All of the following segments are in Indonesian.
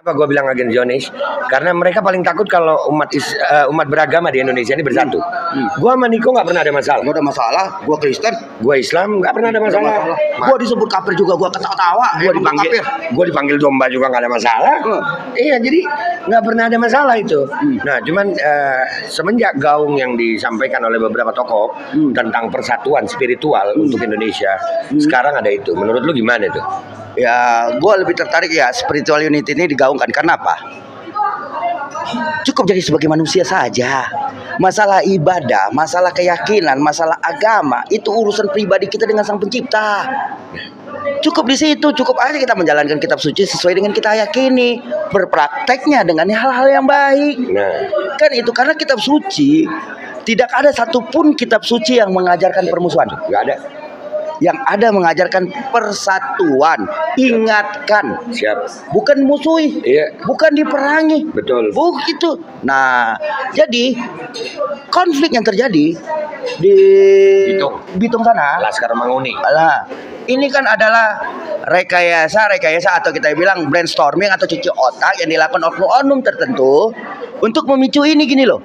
Apa gue bilang agen Zionis? Karena mereka paling takut kalau umat beragama di Indonesia ini bersatu. Gua sama Niko nggak pernah ada masalah. Nggak ada masalah. Gua Kristen, Gua Islam nggak pernah ada masalah. Gua disebut kafir juga gua ketawa-tawa. Gua dipanggil domba juga nggak ada masalah. Iya, jadi nggak pernah ada masalah itu. Nah, cuman semenjak gaung yang disampaikan oleh beberapa tokoh tentang persatuan spiritual untuk Indonesia, sekarang ada itu. Menurut lu gimana itu? Ya, gua lebih tertarik ya spiritual unity ini digaungkan karena apa? Cukup jadi sebagai manusia saja. Masalah ibadah, masalah keyakinan, masalah agama itu urusan pribadi kita dengan Sang Pencipta. Cukup di situ, cukup aja kita menjalankan kitab suci sesuai dengan kita yakini, berprakteknya dengan hal-hal yang baik. Nah, Kan itu karena kitab suci tidak ada satupun kitab suci yang mengajarkan permusuhan. nggak ada. Yang ada mengajarkan persatuan, ingatkan, Siap. bukan musuhi, Iya. bukan diperangi, Betul. begitu. Nah, jadi konflik yang terjadi di Bitung sana, Laskar Manguni. lah, ini kan adalah rekayasa atau kita bilang brainstorming atau cuci otak yang dilakukan oknum-oknum tertentu untuk memicu ini gini loh.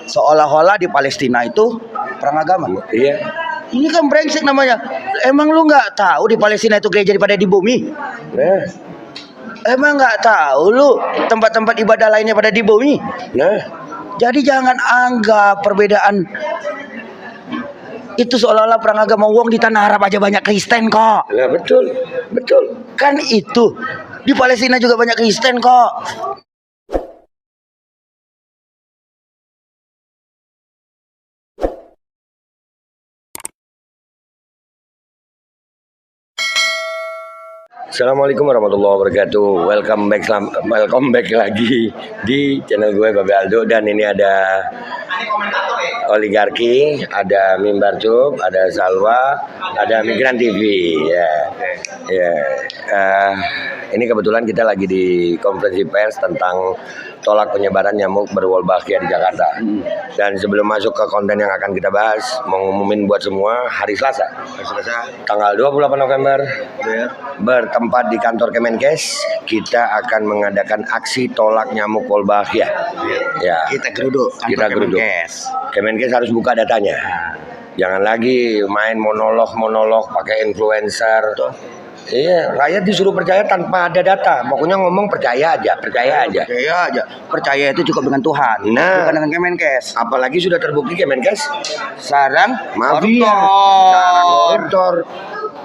Seolah-olah di Palestina itu perang agama. Iya. Ini kan brengsek namanya. Emang lu nggak tahu di Palestina itu gereja daripada di bumi? Nah, Emang nggak tahu lu tempat-tempat ibadah lainnya pada di bumi? nah. Jadi jangan anggap perbedaan itu seolah-olah perang agama. Wong di tanah Arab aja banyak Kristen kok. Nah, betul. Betul. Kan itu di Palestina juga banyak Kristen kok. Assalamualaikum warahmatullahi wabarakatuh. Welcome back lagi di channel gue Babe Aldo, dan ini ada Oligarki, ada Mimbar Cub, ada Salwa, ada Migran TV. Ini kebetulan kita lagi di konferensi pers tentang tolak penyebaran nyamuk berwolbachia di Jakarta. Dan sebelum masuk ke konten yang akan kita bahas, mau ngumumin buat semua, hari Selasa tanggal 28 November bertempat di kantor Kemenkes, kita akan mengadakan aksi tolak nyamuk wolbachia. Ya, Kita geruduk. Kemenkes harus buka datanya. Jangan lagi main monolog pakai influencer. Iya, rakyat disuruh percaya tanpa ada data. Pokoknya ngomong percaya aja. Percaya itu cukup dengan Tuhan, Nah, bukan dengan Kemenkes. apalagi sudah terbukti Kemenkes Sarang mafia, sarang koruptor,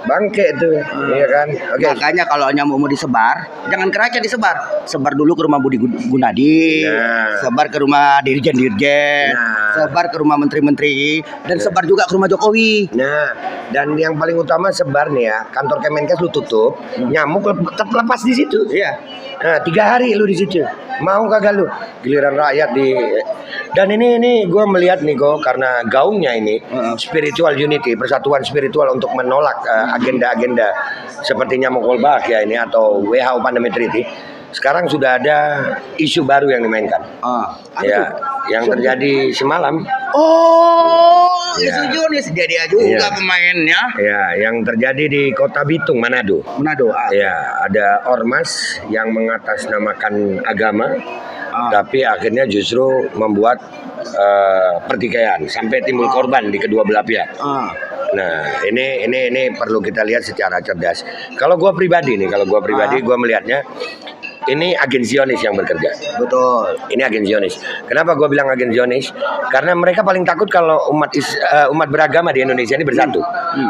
bangke tuh, iya kan? Oke. Makanya kalau nyamuk mau disebar, jangan keracak disebar. Sebar dulu ke rumah Budi Gunadi, Nah. sebar ke rumah dirjen-dirjen, Nah. sebar ke rumah menteri-menteri, dan sebar juga ke rumah Jokowi. Nah, dan yang paling utama sebar nih ya, kantor Kemenkes lu tutup, nyamuk tetap lepas di situ. Iya. Nah, 3 hari lu di situ. Mau kagak lu? Giliran rakyat di. Dan ini gue melihat nih kok, karena gaungnya ini spiritual unity, persatuan spiritual untuk menolak agenda-agenda seperti nyamuk wolbachia ini atau WHO pandemic treaty. Sekarang sudah ada isu baru yang dimainkan. Ya, yang terjadi semalam. Isu Zionis dia juga pemainnya. Ya, yang terjadi di Kota Bitung, Manado. Ya, ada ormas yang mengatasnamakan agama, tapi akhirnya justru membuat pertikaian sampai timbul korban di kedua belah pihak. Nah, ini perlu kita lihat secara cerdas. Kalau gue pribadi, gue melihatnya ini agen Zionis yang bekerja. Betul. Ini agen Zionis. Kenapa gue bilang agen Zionis? Karena mereka paling takut kalau umat beragama di Indonesia ini bersatu.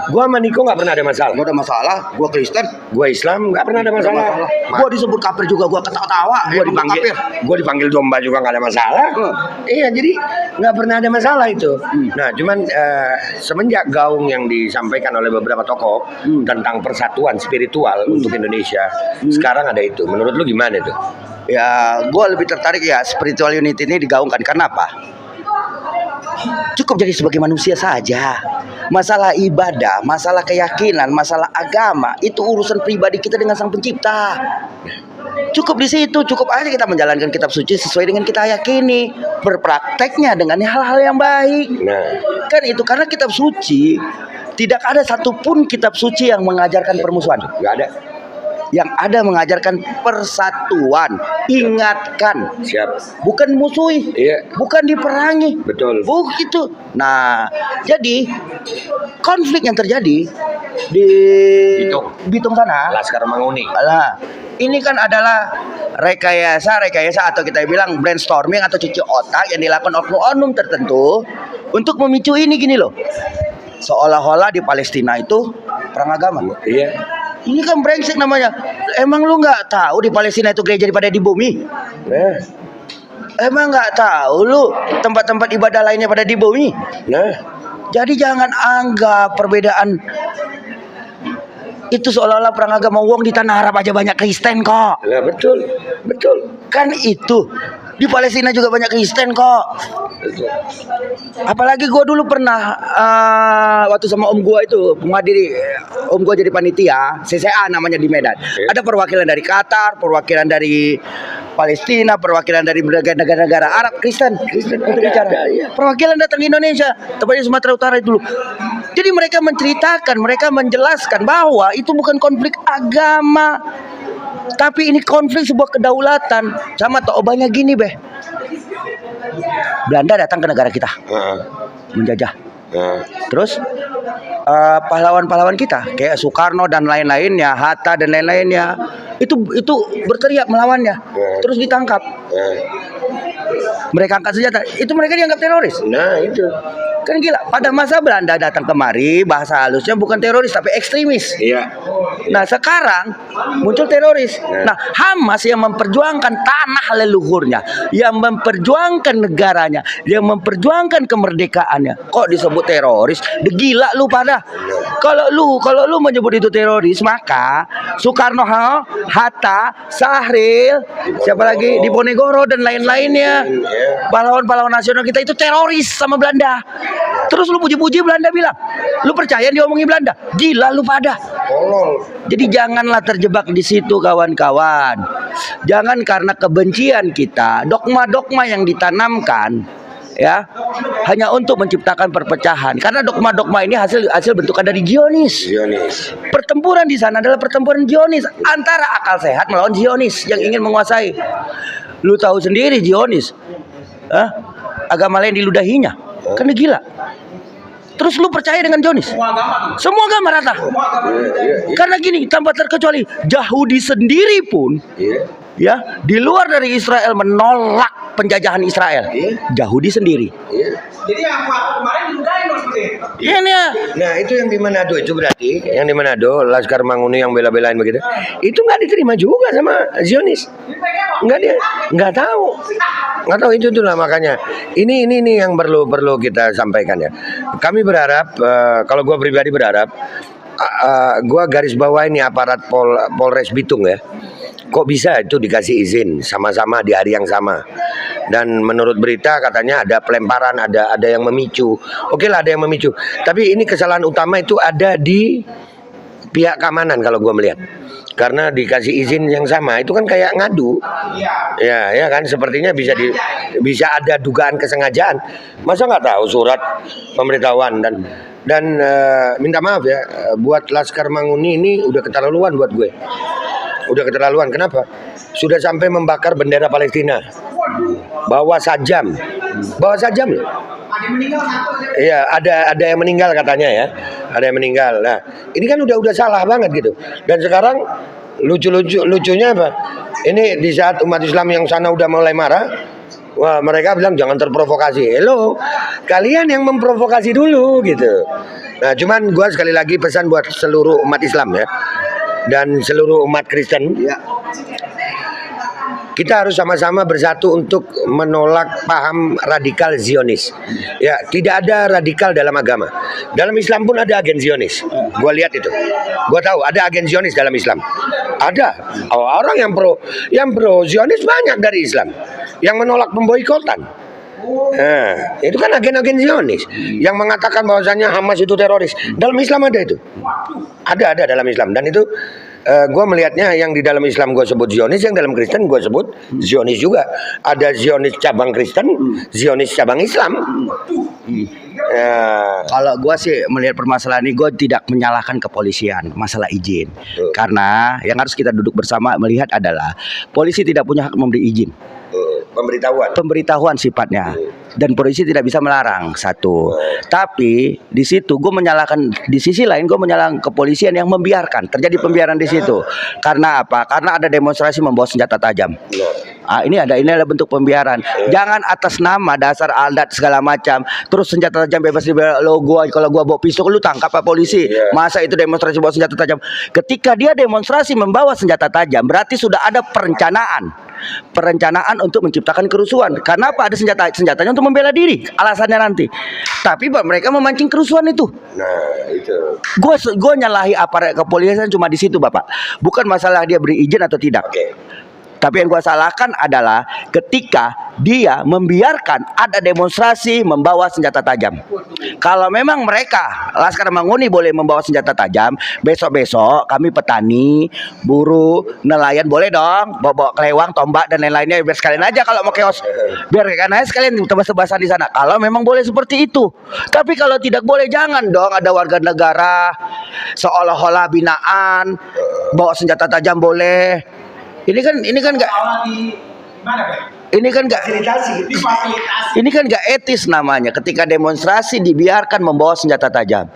Gue sama Niko nggak pernah ada masalah. Nggak ada masalah. Gua Kristen, Gue Islam nggak pernah ada masalah. Gua disebut kafir juga gua ketawa-tawa. Gue dipanggil domba juga nggak ada masalah. Iya, jadi nggak pernah ada masalah itu. Nah, cuman semenjak gaung yang disampaikan oleh beberapa tokoh tentang persatuan spiritual untuk Indonesia, sekarang ada itu. Menurut lu gimana itu? Ya, gue lebih tertarik ya spiritual unity ini digaungkan karena apa? Cukup jadi sebagai manusia saja. Masalah ibadah, masalah keyakinan, masalah agama itu urusan pribadi kita dengan Sang Pencipta. Cukup di situ, cukup aja kita menjalankan kitab suci sesuai dengan kita yakini, berprakteknya dengan hal-hal yang baik. Nah, Kan itu karena kitab suci tidak ada satupun kitab suci yang mengajarkan permusuhan. nggak ada. yang ada mengajarkan persatuan, ingatkan, Siap. bukan musuhi, Iya. bukan diperangi, Betul. begitu. Nah, jadi konflik yang terjadi di Bitung sana, Laskar Manguni. lah, ini kan adalah rekayasa atau kita bilang brainstorming atau cuci otak yang dilakukan oknum-oknum tertentu untuk memicu ini gini loh. Seolah-olah di Palestina itu perang agama. Iya. Ini kan brengsek namanya. Emang lu nggak tahu di Palestina itu gereja daripada di bumi? Nah, Emang nggak tahu lu tempat-tempat ibadah lainnya pada di bumi? nah, Jadi jangan anggap perbedaan itu seolah-olah perang agama. Wong di tanah Arab aja banyak Kristen kok. nah, betul, betul. Kan itu di Palestina juga banyak Kristen kok. Betul. Apalagi gue dulu pernah waktu sama om gue itu menghadiri, om gue jadi panitia CCA namanya di Medan. Ada perwakilan dari Qatar, perwakilan dari Palestina, perwakilan dari negara-negara Arab Kristen untuk bicara. Perwakilan datang ke Indonesia, tepatnya Sumatera Utara itu dulu. Jadi mereka menceritakan, mereka menjelaskan bahwa itu bukan konflik agama, tapi ini konflik sebuah kedaulatan. Sama toobanya gini beh, Belanda datang ke negara kita menjajah. Terus pahlawan-pahlawan kita kayak Soekarno dan lain-lainnya, Hatta dan lain-lainnya itu berteriak melawannya. Terus ditangkap. Mereka angkat senjata. Itu mereka dianggap teroris. Nah, itu. Kan gila. Pada masa Belanda datang kemari, bahasa halusnya bukan teroris tapi ekstremis. Iya. Nah sekarang muncul teroris. Nah Hamas yang memperjuangkan tanah leluhurnya, yang memperjuangkan negaranya, yang memperjuangkan kemerdekaannya, kok disebut teroris? Gila lu pada. Kalau lu menyebut itu teroris, maka Soekarno, Hatta, Sahril, siapa lagi, Diponegoro dan lain-lainnya, pahlawan-pahlawan nasional kita itu teroris sama Belanda. Terus lu puji-puji Belanda bilang, lu percaya dia omongin Belanda? Gila lu pada. Tolol. Jadi janganlah terjebak di situ kawan-kawan. Jangan karena kebencian kita, dogma-dogma yang ditanamkan ya hanya untuk menciptakan perpecahan. Karena dogma-dogma ini hasil bentukan dari Zionis. Pertempuran di sana adalah pertempuran Zionis antara akal sehat melawan Zionis yang ingin menguasai. Lu tahu sendiri Zionis, agama lain diludahinya. Kan gila. Terus lu percaya dengan Zionis? Semua agama rata. Karena gini, tanpa terkecuali Yahudi sendiri pun ya di luar dari Israel menolak penjajahan Israel. Yahudi sendiri. Jadi yang kemarin diludahin maksudnya. Iya nih ya. Nah, itu yang di Manado itu berarti, yang di Manado Laskar Manguni yang bela-belain begitu. Itu nggak diterima juga sama Zionis. Nggak tahu itulah makanya. Ini yang perlu kita sampaikan ya. Kami berharap, kalau gue pribadi berharap, gue garis bawah ini aparat Polres Bitung ya. Kok bisa itu dikasih izin sama-sama di hari yang sama? Dan menurut berita katanya ada pelemparan, ada yang memicu. Oke lah, ada yang memicu. Tapi ini kesalahan utama itu ada di pihak keamanan kalau gue melihat. Karena dikasih izin yang sama itu kan kayak ngadu. Ya kan sepertinya bisa ada dugaan kesengajaan. Masa nggak tahu surat pemberitahuan dan minta maaf ya buat Laskar Manguni ini udah keterlaluan buat gue. Udah keterlaluan. Kenapa? Sudah sampai membakar bendera Palestina. Bawa sajam loh. Ada yang meninggal satu. Iya, ada yang meninggal katanya ya. Ada yang meninggal. Nah, ini kan udah salah banget gitu. Dan sekarang lucunya apa? Ini di saat umat Islam yang sana udah mulai marah, wah mereka bilang jangan terprovokasi. Hello, kalian yang memprovokasi dulu gitu. Nah, cuman gua sekali lagi pesan buat seluruh umat Islam ya. Dan seluruh umat Kristen, kita harus sama-sama bersatu untuk menolak paham radikal Zionis. Ya, tidak ada radikal dalam agama. Dalam Islam pun ada agen Zionis. Gua lihat itu. Gua tahu ada agen Zionis dalam Islam. Ada. Orang yang pro Zionis banyak dari Islam. Yang menolak pemboikotan. Nah, itu kan agen-agen Zionis yang mengatakan bahwasanya Hamas itu teroris. Dalam Islam ada itu. Ada dalam Islam dan itu gue melihatnya yang di dalam Islam gue sebut Zionis, yang dalam Kristen gue sebut Zionis juga. Ada Zionis cabang Kristen, Zionis cabang Islam. Ya. Kalau gue sih melihat permasalahan ini, gue tidak menyalahkan kepolisian masalah izin. Karena yang harus kita duduk bersama melihat adalah polisi tidak punya hak memberi izin. Pemberitahuan sifatnya. Dan polisi tidak bisa melarang, satu. Tapi di situ gue menyalahkan, di sisi lain gue menyalahkan kepolisian yang membiarkan terjadi pembiaran di situ. Karena apa? Karena ada demonstrasi membawa senjata tajam. Ini adalah bentuk pembiaran. Jangan atas nama dasar adat segala macam terus senjata tajam bebas di logo. Kalau gua bawa pistol lu tangkap Pak polisi. Masa itu demonstrasi bawa senjata tajam? Ketika dia demonstrasi membawa senjata tajam, berarti sudah ada perencanaan untuk menciptakan kerusuhan. Kenapa ada senjatanya untuk membela diri? Alasannya nanti. Tapi mereka memancing kerusuhan itu. Nah, itu. Gue nyalahi aparat kepolisian cuma di situ, Bapak. Bukan masalah dia beri izin atau tidak. Tapi yang gue salahkan adalah ketika dia membiarkan ada demonstrasi membawa senjata tajam. Kalau memang mereka Laskar Manguni boleh membawa senjata tajam, besok-besok kami petani, buruh, nelayan boleh dong bawa kelewang, tombak dan lain-lainnya, biar sekalian aja kalau mau keos. Biar kan aja sekalian tebas-tebasan di sana. Kalau memang boleh seperti itu. Tapi kalau tidak boleh, jangan dong ada warga negara seolah-olah binaan bawa senjata tajam boleh. Ini kan nggak, ini kan nggak, ini kan nggak etis namanya. Ketika demonstrasi dibiarkan membawa senjata tajam,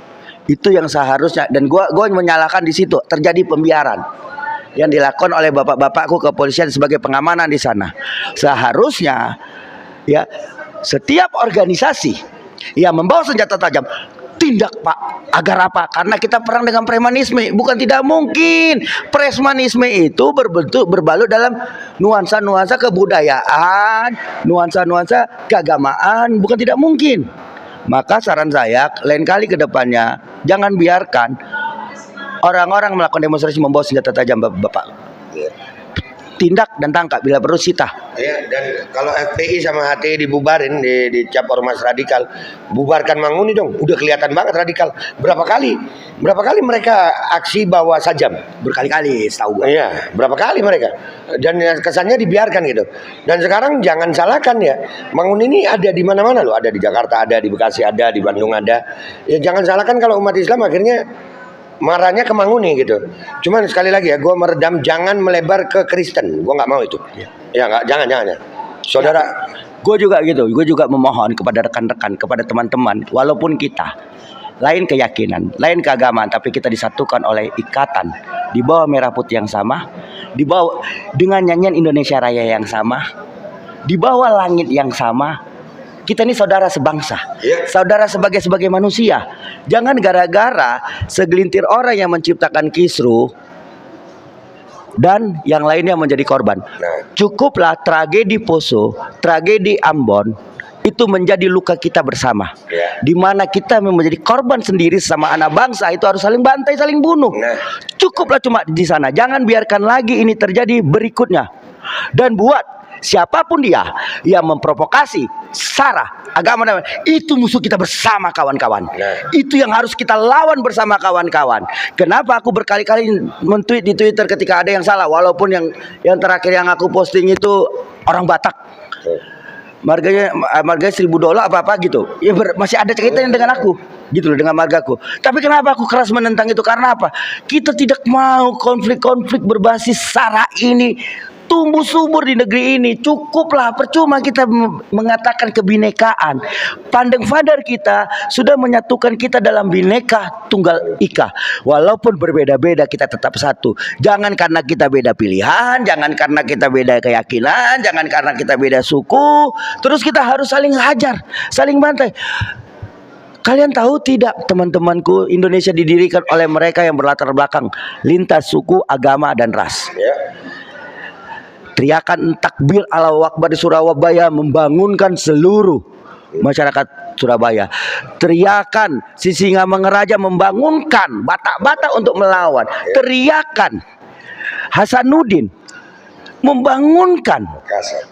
itu yang seharusnya. Dan gua menyalahkan di situ terjadi pembiaran yang dilakukan oleh bapak-bapakku kepolisian sebagai pengamanan di sana. Seharusnya ya setiap organisasi yang membawa senjata tajam tindak, Pak. Agar apa? Karena kita perang dengan premanisme. Bukan tidak mungkin. Premanisme itu berbalut dalam nuansa-nuansa kebudayaan, nuansa-nuansa keagamaan. Bukan tidak mungkin. Maka saran saya lain kali ke depannya jangan biarkan orang-orang melakukan demonstrasi membawa senjata tajam, Bapak. Tindak dan tangkap, bila perlu sita. Ya, dan kalau FPI sama HTI dibubarin, dicap ormas radikal, bubarkan Manguni dong. Udah kelihatan banget radikal. Berapa kali mereka aksi bawa sajam? Berkali-kali, setahu gue. Iya, berapa kali mereka. Dan kesannya dibiarkan gitu. Dan sekarang jangan salahkan ya, Manguni ini ada di mana-mana loh. Ada di Jakarta, ada di Bekasi, ada di Bandung, ada. Ya jangan salahkan kalau umat Islam akhirnya marahnya ke Manguni gitu. Cuman sekali lagi ya, gue meredam, jangan melebar ke Kristen. Gue nggak mau itu. Ya nggak, jangan ya. Saudara, gue juga gitu. Gue juga memohon kepada rekan-rekan, kepada teman-teman, walaupun kita lain keyakinan, lain keagamaan, tapi kita disatukan oleh ikatan di bawah merah putih yang sama, di bawah dengan nyanyian Indonesia Raya yang sama, di bawah langit yang sama. Kita ini saudara sebangsa, saudara sebagai manusia. Jangan gara-gara segelintir orang yang menciptakan kisruh dan yang lainnya menjadi korban. Cukuplah tragedi Poso, tragedi Ambon itu menjadi luka kita bersama. Di mana kita menjadi korban sendiri sama anak bangsa, itu harus saling bantai, saling bunuh. Cukuplah cuma di sana. Jangan biarkan lagi ini terjadi berikutnya. Dan buat siapapun dia yang memprovokasi sara agama, itu musuh kita bersama, kawan-kawan. Itu yang harus kita lawan bersama, kawan-kawan. Kenapa aku berkali-kali men-tweet di Twitter ketika ada yang salah, walaupun yang terakhir yang aku posting itu orang Batak. Marganya $1.000 apa gitu. Ya masih ada ceritanya dengan aku. Gitu loh, dengan margaku. Tapi kenapa aku keras menentang itu? Karena apa? Kita tidak mau konflik-konflik berbasis sara ini tumbuh subur di negeri ini. Cukuplah, percuma kita mengatakan kebinekaan. Pandang Father kita sudah menyatukan kita dalam Bhinneka Tunggal Ika. Walaupun berbeda-beda, kita tetap satu. Jangan karena kita beda pilihan, jangan karena kita beda keyakinan, jangan karena kita beda suku, terus kita harus saling hajar, saling bantai. Kalian tahu tidak, teman-temanku, Indonesia didirikan oleh mereka yang berlatar belakang lintas suku, agama, dan ras. Teriakan takbir Allahu Akbar di Surabaya membangunkan seluruh masyarakat Surabaya. Teriakan Sisingamangaraja membangunkan Batak-Batak untuk melawan. Teriakan Hasanuddin membangunkan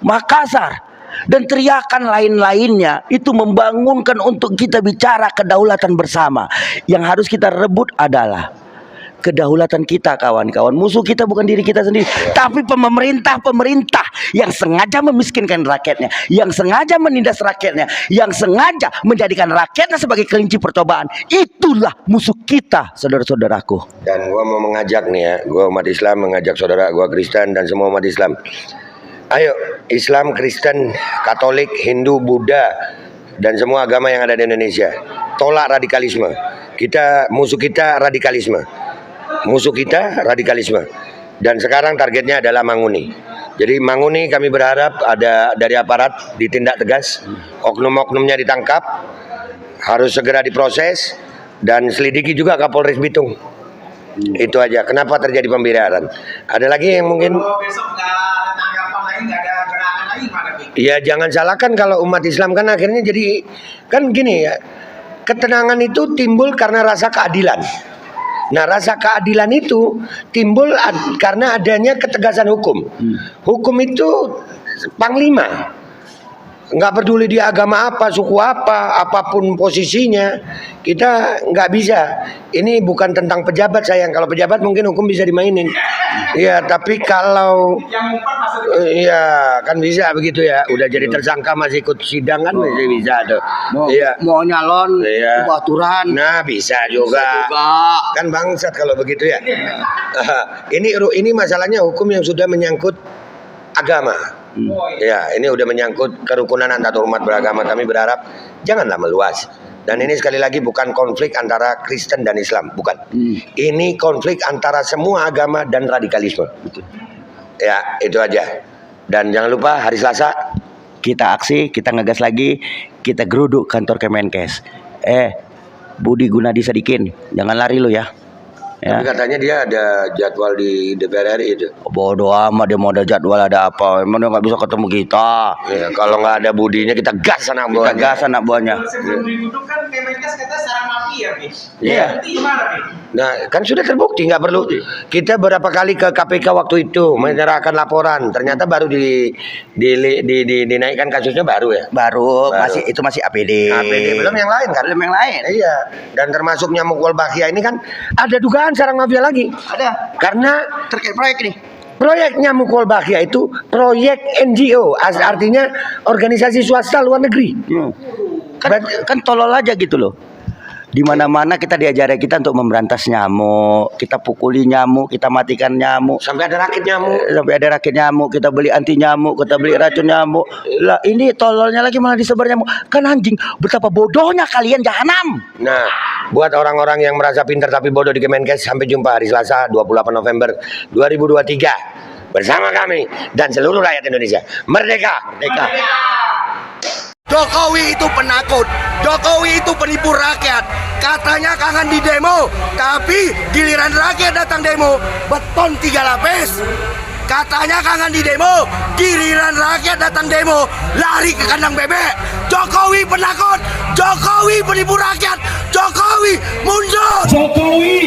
Makassar. Dan teriakan lain-lainnya itu membangunkan untuk kita bicara kedaulatan bersama. Yang harus kita rebut adalah kedaulatan kita, kawan-kawan. Musuh kita bukan diri kita sendiri, tapi pemerintah yang sengaja memiskinkan rakyatnya, yang sengaja menindas rakyatnya, yang sengaja menjadikan rakyatnya sebagai kelinci percobaan. Itulah musuh kita, saudara-saudaraku. Dan gua mau mengajak nih ya, gua umat Islam mengajak saudara gua Kristen dan semua umat Islam. Ayo, Islam, Kristen, Katolik, Hindu, Buddha, dan semua agama yang ada di Indonesia, tolak radikalisme. Musuh kita radikalisme. Musuh kita radikalisme. Dan sekarang targetnya adalah Manguni. Jadi Manguni kami berharap ada dari aparat ditindak tegas, oknum-oknumnya ditangkap, harus segera diproses, dan selidiki juga Kapolres Bitung. Itu aja. Kenapa terjadi pemberitaan? Ada lagi yang mungkin? Kalau besok nggak ada tanggapan lagi, nggak ada gerakan lagi, mana Pi? Ya jangan salahkan kalau umat Islam kan akhirnya jadi kan gini ya. Ketenangan itu timbul karena rasa keadilan. Nah, rasa keadilan itu timbul karena adanya ketegasan hukum. Hukum itu panglima. Nggak peduli dia agama apa, suku apa, apapun posisinya, kita nggak bisa. Ini bukan tentang pejabat sayang. Kalau pejabat mungkin hukum bisa dimainin. Iya, tapi kalau Yang umpat masuk iya kan bisa begitu ya. Udah jadi tersangka masih ikut sidang kan masih bisa tuh. Iya. Mau nyalon, Iya. ubah aturan. Nah bisa juga. Kan bangsat kalau begitu ya. Ini masalahnya hukum yang sudah menyangkut agama. Ya, ini udah menyangkut kerukunan antar umat beragama. Kami berharap janganlah meluas. Dan ini sekali lagi bukan konflik antara Kristen dan Islam, bukan. Ini konflik antara semua agama dan radikalisme. Ya, itu aja. Dan jangan lupa hari Selasa Kita aksi, kita ngegas lagi, kita geruduk kantor Kemenkes. Budi Gunadi Sadikin, jangan lari lo ya. Tapi katanya dia ada jadwal di DPR RI itu. Bodoh amat, dia mau ada jadwal ada apa? Emang dia nggak bisa ketemu kita. Ya, kalau nggak ada budinya kita gas anak Kita buahnya. gas anak buahnya. sebelum ditutup kan Kemenkes kata sarang mafia, Pi. Iya. Itu gimana, Pi? Nah, kan sudah terbukti, nggak perlu. Kita berapa kali ke KPK waktu itu menyerahkan laporan, ternyata baru dinaikkan kasusnya baru ya. Baru. Itu masih APD. APD belum yang lain kan? Belum yang lain. Iya. Dan termasuk nyamuk Wolbachia ini kan ada dugaan sarang mafia lagi. Ada Karena terkait proyek nih. proyek nyamuk Wolbachia itu proyek NGO, artinya organisasi swasta luar negeri. Kan tolol aja gitu loh. Di mana-mana kita diajari kita untuk memberantas nyamuk, kita pukuli nyamuk, kita matikan nyamuk. Sampai ada rakit nyamuk. Sampai ada rakit nyamuk, kita beli anti nyamuk, kita beli racun nyamuk. Lah ini tololnya lagi malah disebar nyamuk. Kan anjing, betapa bodohnya kalian jahanam. Nah, buat orang-orang yang merasa pintar tapi bodoh di Kemenkes, sampai jumpa hari Selasa 28 November 2023 bersama kami dan seluruh rakyat Indonesia. Merdeka! Merdeka! Jokowi itu penakut, Jokowi itu penipu rakyat. Katanya kangen di demo, tapi giliran rakyat datang demo, beton 3 lapis. Katanya kangen di demo, giliran rakyat datang demo, lari ke kandang bebek. Jokowi penakut, Jokowi penipu rakyat, Jokowi mundur. Jokowi